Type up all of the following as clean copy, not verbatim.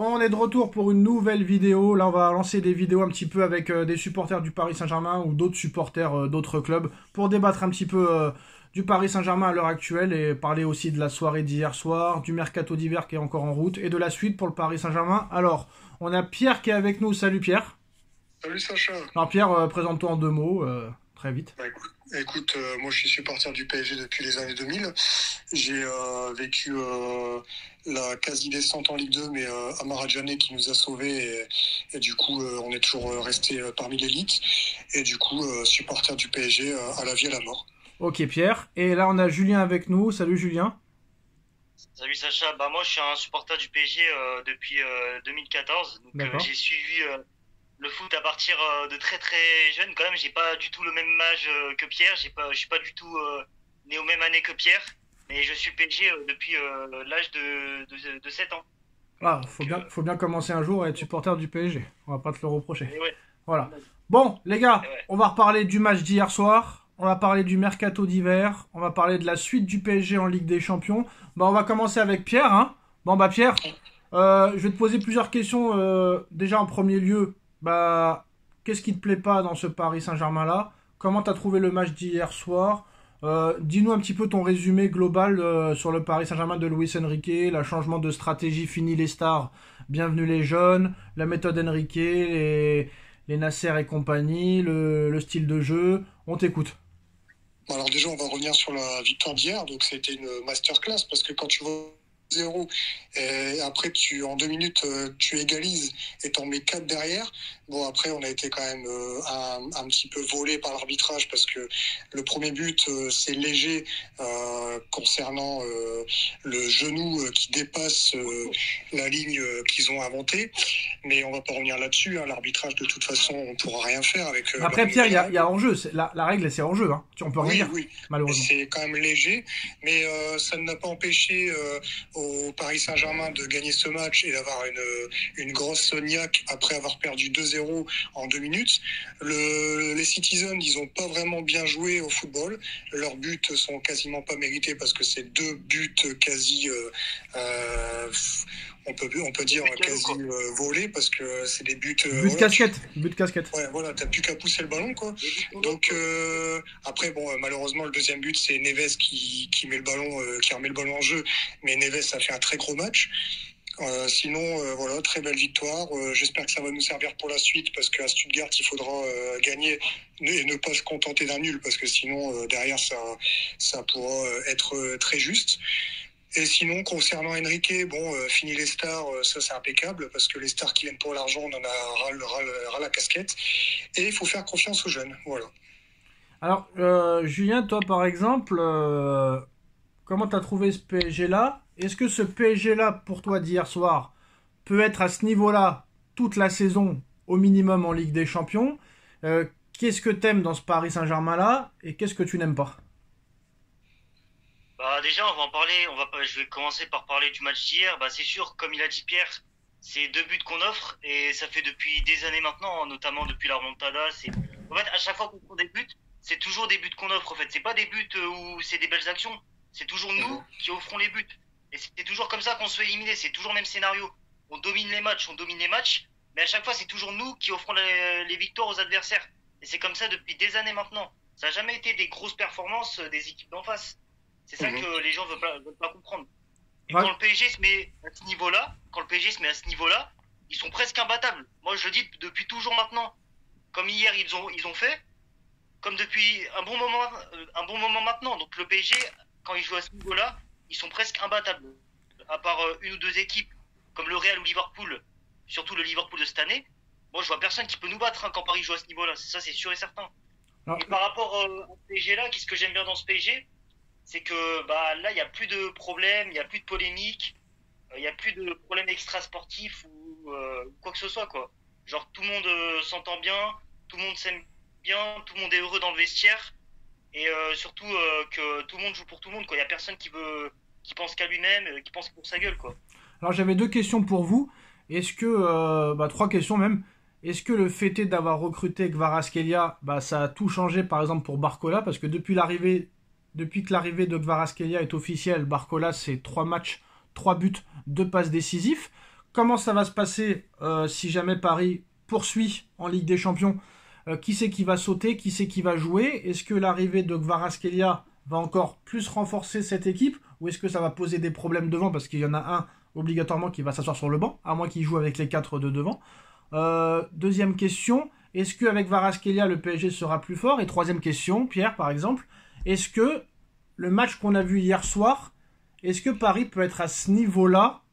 On est de retour pour une nouvelle vidéo. Là, on va lancer des vidéos un petit peu avec des supporters du Paris Saint-Germain ou d'autres supporters d'autres clubs pour débattre un petit peu du Paris Saint-Germain à l'heure actuelle et parler aussi de la soirée d'hier soir, du mercato d'hiver qui est encore en route et de la suite pour le Paris Saint-Germain. Alors, on a Pierre qui est avec nous. Salut Pierre. Salut Sacha. Alors Pierre, présente-toi en deux mots, très vite. Écoute, moi je suis supporter du PSG depuis les années 2000. J'ai vécu la quasi-descente en Ligue 2, mais Amara Djane qui nous a sauvés et du coup on est toujours resté parmi l'élite. Et du coup supporter du PSG à la vie et à la mort. Ok Pierre, et là on a Julien avec nous. Salut Julien. Salut Sacha, moi je suis un supporter du PSG depuis 2014, donc j'ai suivi le foot à partir de très très jeune quand même. J'ai pas du tout le même âge que Pierre, je suis pas du tout né aux mêmes années que Pierre, mais je suis PSG depuis l'âge de 7 ans. Ah, faut bien commencer un jour à être supporter du PSG, on va pas te le reprocher. Ouais. Voilà. Bon les gars, Ouais. on va reparler du match d'hier soir, on va parler du mercato d'hiver, on va parler de la suite du PSG en Ligue des Champions. On va commencer avec Pierre, hein. Pierre, je vais te poser plusieurs questions. Déjà en premier lieu, qu'est-ce qui te plaît pas dans ce Paris Saint-Germain-là? Comment t'as trouvé le match d'hier soir? Dis-nous un petit peu ton résumé global sur le Paris Saint-Germain de Luis Enrique, le changement de stratégie, fini les stars, bienvenue les jeunes, la méthode Enrique, les Nasser et compagnie, le style de jeu. On t'écoute. Alors déjà, on va revenir sur la victoire d'hier. Donc c'était une masterclass parce que quand tu vois 0 et après en 2 minutes tu égalises et t'en mets 4 derrière. Bon, après on a été quand même un petit peu volé par l'arbitrage parce que le premier but c'est léger concernant le genou qui dépasse la ligne qu'ils ont inventée, mais on va pas revenir là-dessus, hein. L'arbitrage de toute façon on pourra rien faire avec après Pierre, il y a hors-jeu, la règle c'est hors-jeu, hein. On peut rien dire, oui, malheureusement. c'est quand même léger, mais ça ne n'a pas empêché au Paris Saint-Germain de gagner ce match et d'avoir une grosse niaque après avoir perdu 2-0 en 2 minutes. Les Citizens, ils n'ont pas vraiment bien joué au football. Leurs buts sont quasiment pas mérités parce que c'est 2 buts quasi on peut dire quasi volés parce que c'est des buts but de casquette. Ouais, voilà, t'as plus qu'à pousser le ballon, quoi. Donc après, bon, malheureusement, le deuxième but, c'est Neves qui met le ballon, qui remet le ballon en jeu. Mais Neves a fait un très gros match. Sinon, voilà, très belle victoire. J'espère que ça va nous servir pour la suite parce qu'à Stuttgart, il faudra gagner et ne pas se contenter d'un nul parce que sinon, derrière, ça pourra être très juste. Et sinon, concernant Enrique, fini les stars, ça c'est impeccable, parce que les stars qui viennent pour l'argent, on en a ras la casquette. Et il faut faire confiance aux jeunes, voilà. Alors, Julien, toi par exemple, comment t'as trouvé ce PSG-là? Est-ce que ce PSG-là, pour toi d'hier soir, peut être à ce niveau-là toute la saison, au minimum en Ligue des Champions? Qu'est-ce que t'aimes dans ce Paris Saint-Germain-là, et qu'est-ce que tu n'aimes pas? Déjà on va en parler, je vais commencer par parler du match d'hier. C'est sûr, comme il a dit Pierre, c'est 2 buts qu'on offre et ça fait depuis des années maintenant, notamment depuis la remontada. En fait, à chaque fois qu'on prend des buts, c'est toujours des buts qu'on offre. En fait, c'est pas des buts où c'est des belles actions, c'est toujours nous qui offrons les buts. Et c'est toujours comme ça qu'on se fait éliminer. C'est toujours le même scénario. On domine les matchs, mais à chaque fois c'est toujours nous qui offrons les victoires aux adversaires. Et c'est comme ça depuis des années maintenant. Ça n'a jamais été des grosses performances des équipes d'en face. C'est ça que les gens veulent pas comprendre. Et quand le PSG se met à ce niveau-là, ils sont presque imbattables. Moi, je le dis depuis toujours maintenant. Comme hier, ils ont fait, comme depuis un bon moment maintenant. Donc le PSG, quand ils jouent à ce niveau-là, ils sont presque imbattables. À part une ou deux équipes, comme le Real ou Liverpool, surtout le Liverpool de cette année, moi, je vois personne qui peut nous battre quand Paris joue à ce niveau-là. Ça, c'est sûr et certain. Et par rapport au PSG là, qu'est-ce que j'aime bien dans ce PSG? C'est que là il n'y a plus de problèmes, il n'y a plus de polémiques, il n'y a plus de problèmes extrasportifs ou quoi que ce soit, quoi. Genre tout le monde s'entend bien, tout le monde s'aime bien, tout le monde est heureux dans le vestiaire et surtout que tout le monde joue pour tout le monde, quoi. Il n'y a personne qui pense qu'à lui-même, qui pense pour sa gueule, quoi. Alors j'avais 2 questions pour vous. Est-ce que 3 questions même. Est-ce que le fait est d'avoir recruté Kvaratskhelia, ça a tout changé par exemple pour Barcola, parce que depuis que l'arrivée de Kvaratskhelia est officielle, Barcola c'est 3 matchs, 3 buts, 2 passes décisifs. comment ça va se passer si jamais Paris poursuit en Ligue des Champions? Qui c'est qui va sauter? Qui c'est qui va jouer? Est-ce que l'arrivée de Kvaratskhelia va encore plus renforcer cette équipe? Ou est-ce que ça va poser des problèmes devant? Parce qu'il y en a un obligatoirement qui va s'asseoir sur le banc, à moins qu'il joue avec les 4 de devant. Deuxième question, est-ce qu'avec Kvaratskhelia, le PSG sera plus fort? Et troisième question, Pierre, par exemple, est-ce que le match qu'on a vu hier soir, est-ce que Paris peut être à ce niveau-là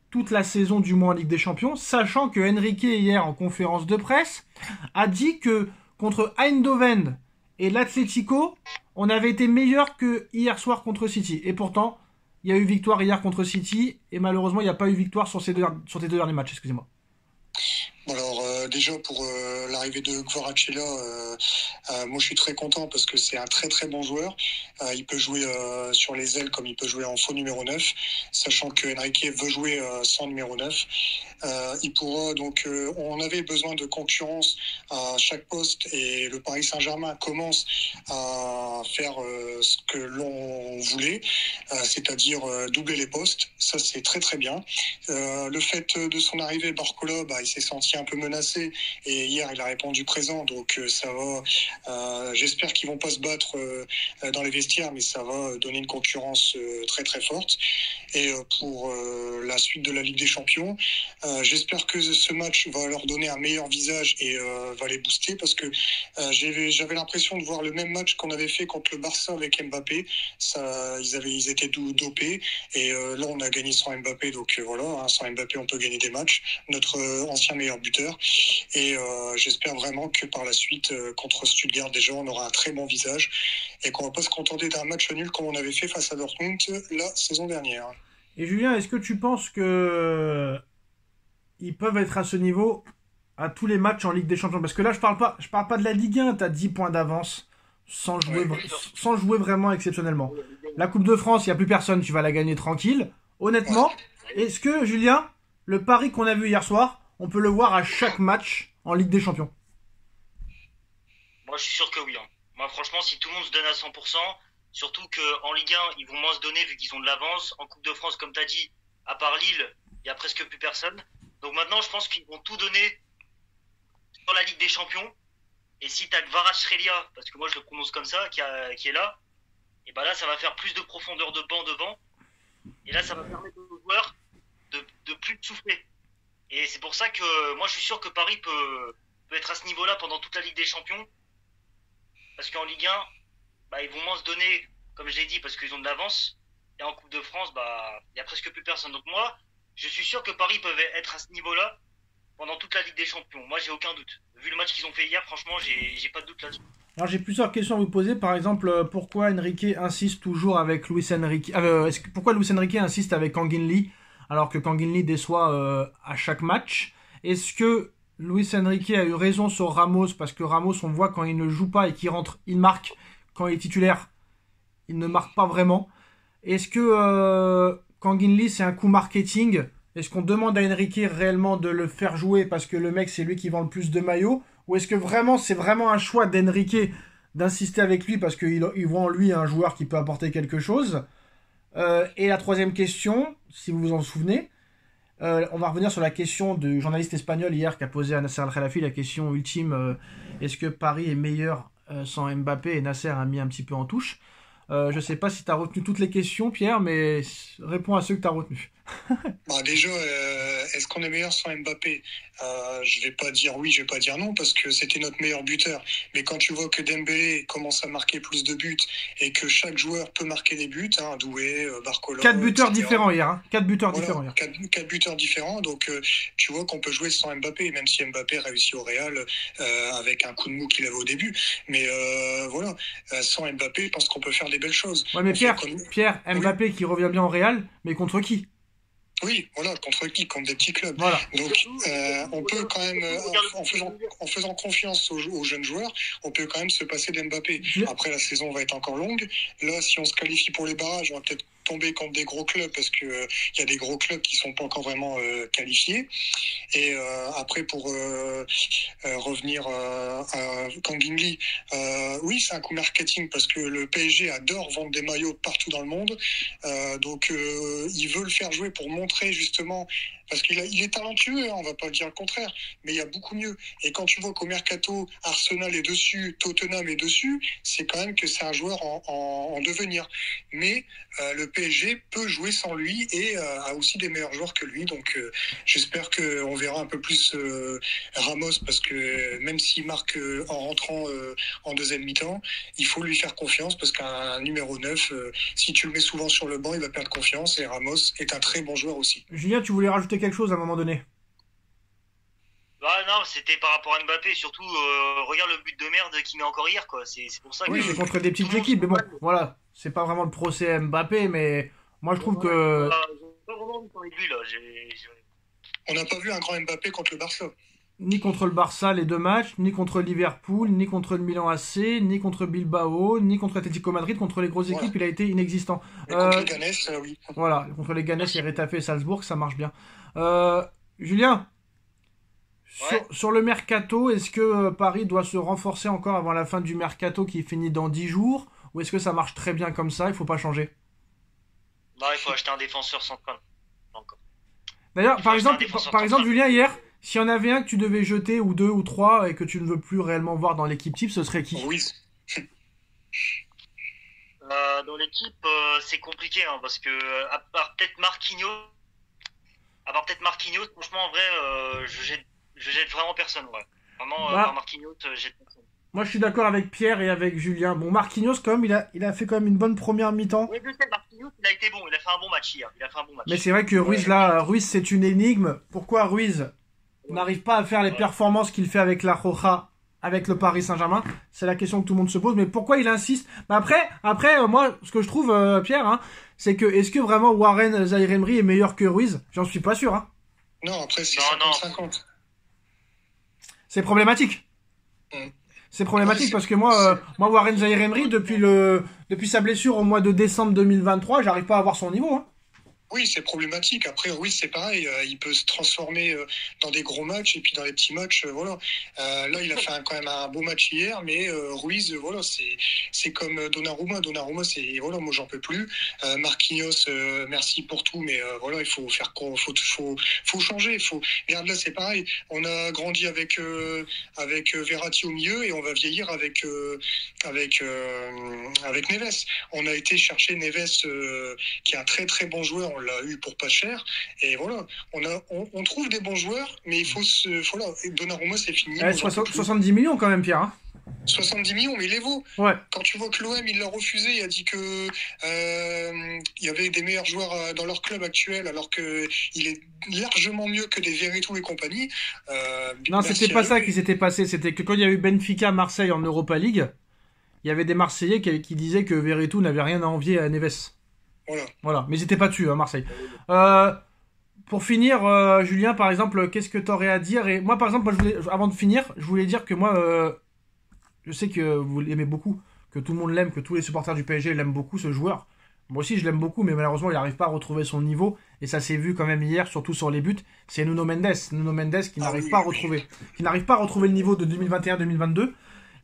toute la saison, du moins en Ligue des Champions, sachant que Enrique, hier, en conférence de presse, a dit que contre Eindhoven et l'Atlético, on avait été meilleur que hier soir contre City. Et pourtant, il y a eu victoire hier contre City, et malheureusement, il n'y a pas eu victoire sur ces deux derniers matchs, excusez-moi. Alors déjà pour l'arrivée de Kvaratskhelia, moi je suis très content parce que c'est un très très bon joueur. Il peut jouer sur les ailes comme il peut jouer en faux numéro 9, sachant que Enrique veut jouer sans numéro 9. Il pourra donc, on avait besoin de concurrence à chaque poste et le Paris Saint-Germain commence à faire ce que l'on voulait, c'est-à-dire doubler les postes. Ça c'est très très bien. Le fait de son arrivée, Barcola, il s'est senti un peu menacé et hier il a répondu présent, donc ça va. J'espère qu'ils vont pas se battre dans les vestiaires, mais ça va donner une concurrence très très forte. Et pour la suite de la Ligue des Champions, j'espère que ce match va leur donner un meilleur visage et va les booster, parce que j'avais l'impression de voir le même match qu'on avait fait contre le Barça avec Mbappé. Ils étaient dopés et là on a gagné sans Mbappé, donc voilà, sans Mbappé on peut gagner des matchs. Notre ancien meilleur buteur, et j'espère vraiment que par la suite contre Stuttgart déjà on aura un très bon visage et qu'on va pas se contenter d'un match nul comme on avait fait face à Dortmund la saison dernière. Et Julien, est-ce que tu penses que ils peuvent être à ce niveau à tous les matchs en Ligue des Champions? Parce que là je parle pas de la Ligue 1, t'as 10 points d'avance sans jouer vraiment exceptionnellement. La Coupe de France, il n'y a plus personne, tu vas la gagner tranquille. Honnêtement, est-ce que Julien, le pari qu'on a vu hier soir, on peut le voir à chaque match en Ligue des Champions? Moi, je suis sûr que oui. Moi, franchement, si tout le monde se donne à 100%, surtout qu'en Ligue 1, ils vont moins se donner vu qu'ils ont de l'avance. En Coupe de France, comme tu as dit, à part Lille, il n'y a presque plus personne. Donc maintenant, je pense qu'ils vont tout donner sur la Ligue des Champions. Et si tu as Kvaratskhelia, parce que moi je le prononce comme ça, qui est là, et ben là, ça va faire plus de profondeur de banc devant. Et là, ça va permettre aux joueurs de plus souffler. Et c'est pour ça que moi je suis sûr que Paris peut être à ce niveau-là pendant toute la Ligue des Champions. Parce qu'en Ligue 1, ils vont moins se donner, comme je l'ai dit, parce qu'ils ont de l'avance. Et en Coupe de France, il y a presque plus personne. Donc moi, je suis sûr que Paris peut être à ce niveau-là pendant toute la Ligue des Champions. Moi, j'ai aucun doute. Vu le match qu'ils ont fait hier, franchement, j'ai pas de doute là-dessus. Alors j'ai plusieurs questions à vous poser. Par exemple, pourquoi Enrique insiste toujours avec Luis Enrique pourquoi Luis Enrique insiste avec Kang-in Lee alors que Kang-in Lee déçoit à chaque match? Est-ce que Luis Enrique a eu raison sur Ramos, parce que Ramos, on voit quand il ne joue pas et qu'il rentre, il marque. Quand il est titulaire, il ne marque pas vraiment. Est-ce que Kang-in Lee, c'est un coup marketing? Est-ce qu'on demande à Enrique réellement de le faire jouer parce que le mec, c'est lui qui vend le plus de maillots? Ou est-ce que vraiment, c'est vraiment un choix d'Enrique d'insister avec lui parce qu'il voit en lui un joueur qui peut apporter quelque chose? Et la troisième question, si vous vous en souvenez, on va revenir sur la question du journaliste espagnol hier qui a posé à Nasser Al-Khelaifi la question ultime, est-ce que Paris est meilleur sans Mbappé? Et Nasser a mis un petit peu en touche. Je sais pas si tu as retenu toutes les questions, Pierre, mais réponds à ceux que tu as retenus. Déjà, est-ce qu'on est meilleur sans Mbappé? Je vais pas dire oui, je vais pas dire non, parce que c'était notre meilleur buteur. Mais quand tu vois que Dembélé commence à marquer plus de buts et que chaque joueur peut marquer des buts, Doué, Barcola... 4 buteurs différents hier. 4 buteurs différents hier. 4 buteurs différents, donc tu vois qu'on peut jouer sans Mbappé, même si Mbappé réussit au Real avec un coup de mou qu'il avait au début. Mais sans Mbappé, je pense qu'on peut faire des belles choses. Ouais, mais Pierre, Mbappé qui revient bien au Real, mais contre qui? Oui, voilà, contre qui? Contre des petits clubs. Voilà. Donc, on peut quand même, en faisant confiance aux jeunes joueurs, on peut quand même se passer d'Mbappé. Après, la saison va être encore longue. Là, si on se qualifie pour les barrages, on va peut-être tomber contre des gros clubs parce que y a des gros clubs qui sont pas encore vraiment qualifiés. Et après, pour revenir à Kang-in Lee, oui, c'est un coup marketing parce que le PSG adore vendre des maillots partout dans le monde. Donc, il veut le faire jouer pour montrer justement Parce il est talentueux, hein, on va pas dire le contraire, mais il y a beaucoup mieux. Et quand tu vois qu'au mercato, Arsenal est dessus, Tottenham est dessus, c'est quand même que c'est un joueur en devenir. Mais le PSG peut jouer sans lui et a aussi des meilleurs joueurs que lui. Donc j'espère qu'on verra un peu plus Ramos, parce que même s'il marque en rentrant en deuxième mi-temps, il faut lui faire confiance, parce qu'un numéro 9, si tu le mets souvent sur le banc, il va perdre confiance, et Ramos est un très bon joueur aussi. Julien, tu voulais rajouter quelque chose à un moment donné? Bah non, c'était par rapport à Mbappé, surtout regarde le but de merde qu'il met encore hier, quoi. C'est pour ça que Oui, c'est contre des petites tout le monde équipes, mais bon, se moque. voilà. C'est pas vraiment le procès Mbappé, mais moi je trouve Ouais, que j'ai pas vraiment envie de parler de lui, là. On n'a pas vu un grand Mbappé contre le Barça. ni contre le Barça les deux matchs, ni contre Liverpool, ni contre le Milan AC, ni contre Bilbao, ni contre Atlético Madrid, contre les grosses Voilà. équipes, il a été inexistant. Mais contre les Ganes, oui. Voilà, contre les Ganes, et Retafe et Salzbourg, ça marche bien. Julien, Ouais. sur le mercato, est-ce que Paris doit se renforcer encore avant la fin du mercato qui finit dans 10 jours, ou est-ce que ça marche très bien comme ça, il faut pas changer? Non, il faut acheter un défenseur central. Encore. D'ailleurs, Il faut par acheter un exemple, défenseur par exemple, central. Julien, hier, s'il y en avait un que tu devais jeter, ou deux, ou trois, et que tu ne veux plus réellement voir dans l'équipe type, ce serait qui? Ruiz. Dans l'équipe, c'est compliqué, hein, parce que à part peut-être Marquinhos, franchement, en vrai, je jette vraiment personne, ouais. Vraiment, Bah, par Marquinhos, je jette personne. moi, je suis d'accord avec Pierre et avec Julien. Bon, Marquinhos, quand même, il a fait quand même une bonne première mi-temps. Oui, je sais, Marquinhos, il a été bon, il a fait un bon match hier, il a fait un bon Mais match. c'est vrai que Ruiz, là, Ruiz, c'est une énigme. Pourquoi Ruiz Ouais. n'arrive pas à faire les Ouais. performances qu'il fait avec la Roja, avec le Paris Saint-Germain? C'est la question que tout le monde se pose. Mais pourquoi il insiste? Mais après, moi, ce que je trouve, Pierre, hein, c'est que est-ce que vraiment Warren Zaïre-Emery est meilleur que Ruiz? J'en suis pas sûr. Hein. Non, après, c'est Non, 50-50. C'est problématique. Mm. C'est problématique Ouais, parce que moi Warren Zaïre-Emery, depuis sa blessure au mois de décembre 2023, j'arrive pas à avoir son niveau. Hein. Oui, c'est problématique. Après, Ruiz, c'est pareil. Il peut se transformer dans des gros matchs, et puis dans les petits matchs, voilà. Là, il a fait quand même un beau match hier, mais Ruiz, voilà, c'est comme Donnarumma. Donnarumma, c'est voilà, moi j'en peux plus. Marquinhos, merci pour tout, mais voilà, il faut faire quoi? Faut changer. Regarde là, c'est pareil. On a grandi avec Verratti au milieu, et on va vieillir avec Neves. On a été chercher Neves, qui est un très très bon joueur. On l'a eu pour pas cher, et voilà, on trouve des bons joueurs, mais il faut voilà, Donnarumma, c'est fini. Eh, 70 millions quand même, Pierre. Hein. 70 millions, mais il les vaut. Ouais. Quand tu vois que l'OM, il l'a refusé, il a dit que il y avait des meilleurs joueurs dans leur club actuel, alors que il est largement mieux que des Veretout et compagnie. Non, Merci c'était à pas eux. ça qui s'était passé. C'était que quand il y a eu Benfica Marseille en Europa League, il y avait des Marseillais qui disaient que Veretout n'avait rien à envier à Neves. Voilà. Voilà, mais ils étaient pas dessus, hein, Marseille. Pour finir, Julien, par exemple, qu'est-ce que t'aurais à dire? Et moi, par exemple, avant de finir, je voulais dire que moi, je sais que vous l'aimez beaucoup, que tout le monde l'aime, que tous les supporters du PSG l'aiment beaucoup, ce joueur. Moi aussi, je l'aime beaucoup, mais malheureusement, il n'arrive pas à retrouver son niveau. Et ça s'est vu quand même hier, surtout sur les buts. C'est Nuno Mendes. Nuno Mendes qui n'arrive pas à retrouver. Qui n'arrive pas à retrouver le niveau de 2021-2022.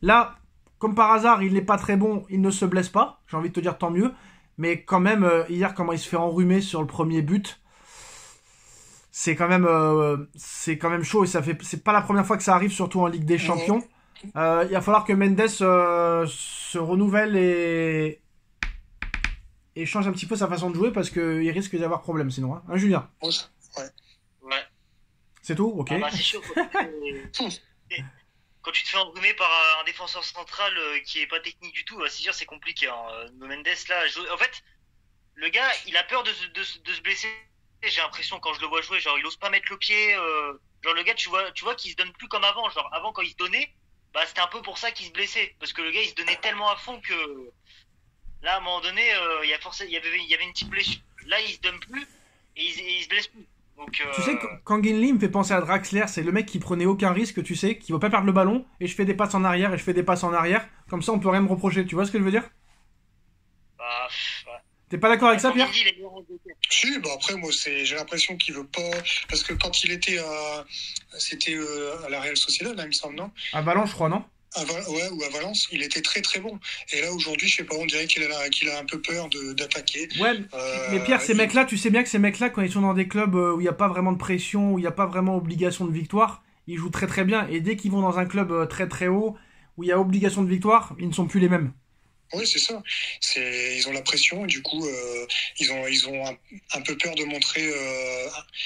Là, comme par hasard, il n'est pas très bon, il ne se blesse pas. J'ai envie de te dire tant mieux. Mais quand même, hier, comment il se fait enrhumer sur le premier but, c'est quand même chaud. Et c'est pas la première fois que ça arrive, surtout en Ligue des Champions. Il va falloir que Mendes se renouvelle et change un petit peu sa façon de jouer parce qu'il risque d'y avoir problème sinon. Hein, Julien? Ouais. Ouais. C'est tout? Ok. Ah bah, c'est sûr, quand tu te fais enrhumer par un défenseur central qui est pas technique du tout, c'est sûr, c'est compliqué. Hein. Mendes, là, en fait, le gars, il a peur de se blesser. J'ai l'impression, quand je le vois jouer, genre, il ose pas mettre le pied. Genre, le gars, tu vois qu'il se donne plus comme avant. Genre, avant, quand il se donnait, bah, c'était un peu pour ça qu'il se blessait. Parce que le gars, il se donnait tellement à fond que, là, à un moment donné, il y avait une petite blessure. Là, il se donne plus et il se blesse plus. Donc, Tu sais, quand Guinli me fait penser à Draxler, c'est le mec qui prenait aucun risque, tu sais, qui veut pas perdre le ballon, et je fais des passes en arrière, et je fais des passes en arrière, comme ça on peut rien me reprocher, tu vois ce que je veux dire? bah, ouais. T'es pas d'accord avec ça, Pierre? Mendy, il est meilleur en Angleterre. Si, bah après, moi, j'ai l'impression qu'il veut pas, parce que quand il était c'était à la Real Sociedad, là, il me semble, non? À Valence, je crois, non? Ouais, ou à Valence, il était très très bon. Et là aujourd'hui, je sais pas, on dirait qu'il a un peu peur d'attaquer. Ouais, mais Pierre, ces mecs-là, tu sais bien que ces mecs-là, quand ils sont dans des clubs où il n'y a pas vraiment de pression, où il n'y a pas vraiment obligation de victoire, ils jouent très très bien. Et dès qu'ils vont dans un club très très haut, où il y a obligation de victoire, ils ne sont plus les mêmes. Oui, c'est ça. Ils ont la pression et du coup, ils ont un peu peur de montrer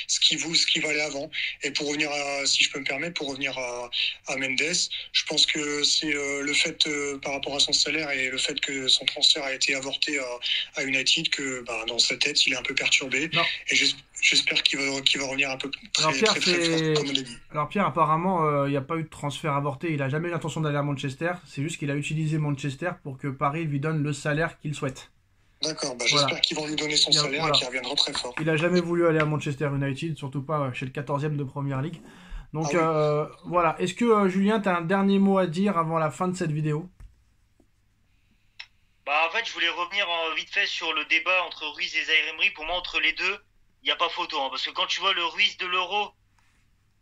ce qui valait avant. Et pour revenir si je peux me permettre, pour revenir à Mendes, je pense que c'est le fait, par rapport à son salaire et le fait que son transfert a été avorté à United, que dans sa tête, il est un peu perturbé. Non. Et j'espère qu'il va revenir un peu Alors Pierre, très fort, comme on l'a dit. Alors Pierre, apparemment, il n'y a pas eu de transfert avorté. Il n'a jamais eu l'intention d'aller à Manchester. C'est juste qu'il a utilisé Manchester pour que Paris lui donne le salaire qu'il souhaite. D'accord, j'espère qu'ils vont lui donner son salaire et qu'il reviendra très fort. Il n'a jamais voulu aller à Manchester United, surtout pas chez le 14e de Première Ligue. Donc voilà. Est-ce que Julien, tu as un dernier mot à dire avant la fin de cette vidéo? En fait, je voulais revenir vite fait sur le débat entre Ruiz et Zaïre Emery. Pour moi, entre les deux, il n'y a pas photo. Parce que quand tu vois le Ruiz de l'Euro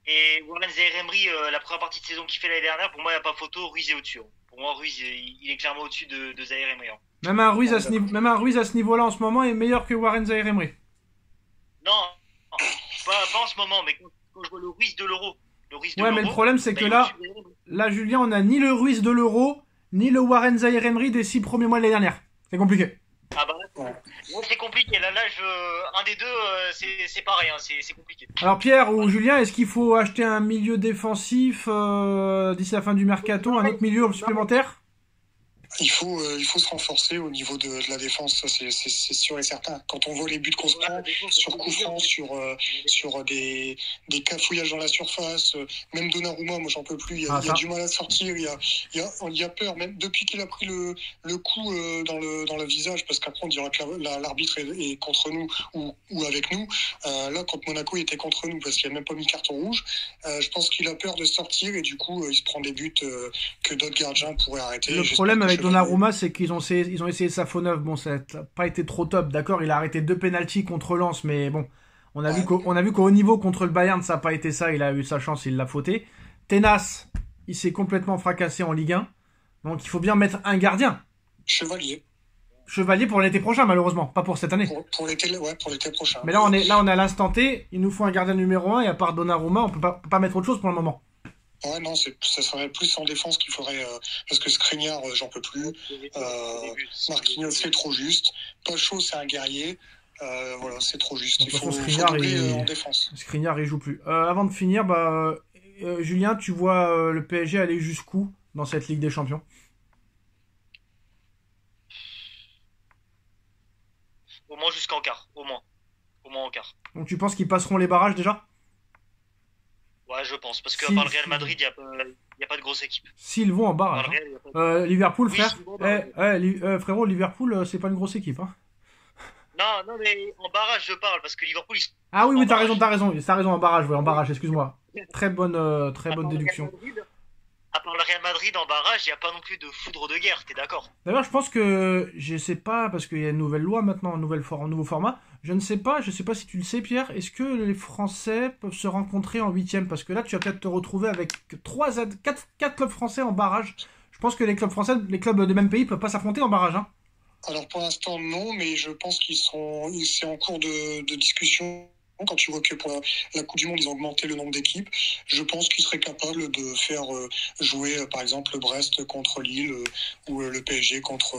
et Warren Zaïre Emery, la première partie de saison qu'il fait l'année dernière, pour moi, il n'y a pas photo. Ruiz est au-dessus. Pour moi, Ruiz, il est clairement au-dessus de Zaïre Emery. Même un Ruiz à ce niveau-là en ce moment est meilleur que Warren Zaïre Emery. Non, pas en ce moment, mais quand je vois le Ruiz de l'Euro. Ouais, mais le problème, c'est que là, Julien, on n'a ni le Ruiz de l'Euro, ni le Warren Zaïre Emery des 6 premiers mois de l'année dernière. C'est compliqué. Bon, c'est compliqué. Là, un des deux, c'est pareil. C'est compliqué. Alors, Pierre ou Julien, est-ce qu'il faut acheter un milieu défensif d'ici la fin du mercato, un autre milieu supplémentaire? Il faut se renforcer au niveau de la défense, ça c'est sûr et certain. Quand on voit les buts qu'on se prend sur coup franc, sur des cafouillages dans la surface, même Donnarumma, moi j'en peux plus, il y a du mal à sortir, il y a peur, même depuis qu'il a pris le coup dans le visage, parce qu'après on dirait que l'arbitre est contre nous ou avec nous. Là, quand Monaco était contre nous, parce qu'il n'a même pas mis carton rouge, je pense qu'il a peur de sortir et du coup il se prend des buts que d'autres gardiens pourraient arrêter. Le problème avec Donnarumma, c'est qu'ils ont essayé sa faux neuve. Bon, ça n'a pas été trop top, d'accord. Il a arrêté 2 pénaltys contre Lens, mais bon, on a vu qu'au niveau contre le Bayern, ça n'a pas été ça. Il a eu sa chance, il l'a fauté. Tenas, il s'est complètement fracassé en Ligue 1. Donc il faut bien mettre un gardien. Chevalier pour l'été prochain, malheureusement, pas pour cette année. Pour l'été prochain. Mais là, on est à l'instant T. Il nous faut un gardien numéro 1 et à part Donnarumma, on peut pas mettre autre chose pour le moment. Ouais, non, ça serait plus en défense qu'il faudrait, parce que Skriniar, j'en peux plus. Marquinhos, c'est trop juste. Pacho, c'est un guerrier. Voilà, c'est trop juste. Il faut doubler en défense. Skriniar, il joue plus. Avant de finir, Julien, tu vois le PSG aller jusqu'où dans cette Ligue des Champions? Au moins jusqu'en quart, au moins en quart. Donc tu penses qu'ils passeront les barrages déjà? Ouais, je pense, parce qu'à part le Real Madrid, il n'y a pas de grosse équipe. S'ils vont en barrage. Liverpool, frère. Frérot, Liverpool, c'est pas une grosse équipe. Hein. Non, mais en barrage, je parle, parce que Liverpool... Ah oui, t'as raison, en barrage, excuse-moi. Très bonne déduction. À part le Real Madrid en barrage, il n'y a pas non plus de foudre de guerre, t'es d'accord? D'ailleurs, je pense que, je sais pas, parce qu'il y a une nouvelle loi maintenant, un nouveau format. Je sais pas si tu le sais, Pierre, est-ce que les Français peuvent se rencontrer en 8e? Parce que là, tu vas peut-être te retrouver avec 4 clubs français en barrage. Je pense que les clubs français, les clubs des mêmes pays, peuvent pas s'affronter en barrage. Hein. Alors pour l'instant, non, mais je pense c'est en cours de discussion. Quand tu vois que pour la Coupe du Monde, ils ont augmenté le nombre d'équipes, je pense qu'ils seraient capables de faire jouer, par exemple, le Brest contre Lille ou le PSG contre.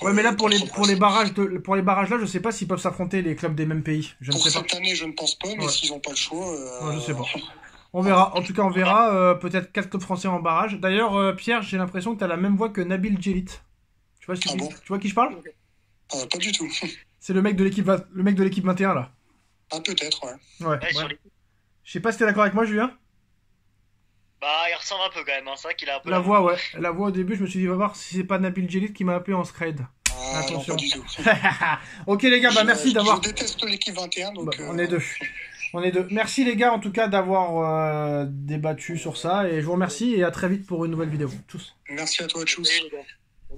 Ouais, mais là pour les barrages là, je sais pas s'ils peuvent s'affronter les clubs des mêmes pays. Cette année, je ne pense pas, mais s'ils n'ont pas le choix. Je sais pas. On verra. En tout cas, on verra. Peut-être 4 clubs français en barrage. D'ailleurs, Pierre, j'ai l'impression que tu as la même voix que Nabil Djellit. Tu vois qui je parle? Pas du tout. C'est le mec de l'équipe 21 là. Ah, peut-être, ouais. Je sais pas si t'es d'accord avec moi, Julien. Il ressemble un peu quand même, hein. C'est vrai qu'il a un peu... La voix, ouais. La voix au début, je me suis dit, va voir si c'est pas Nabil Djellit qui m'a appelé en scred. Attention. Non, pas du tout. Ok les gars, merci d'avoir... Je déteste l'équipe 21, donc... On est deux. Merci les gars, en tout cas, d'avoir débattu sur ça. Et je vous remercie et à très vite pour une nouvelle vidéo. Tous. Merci à toi, tchuss.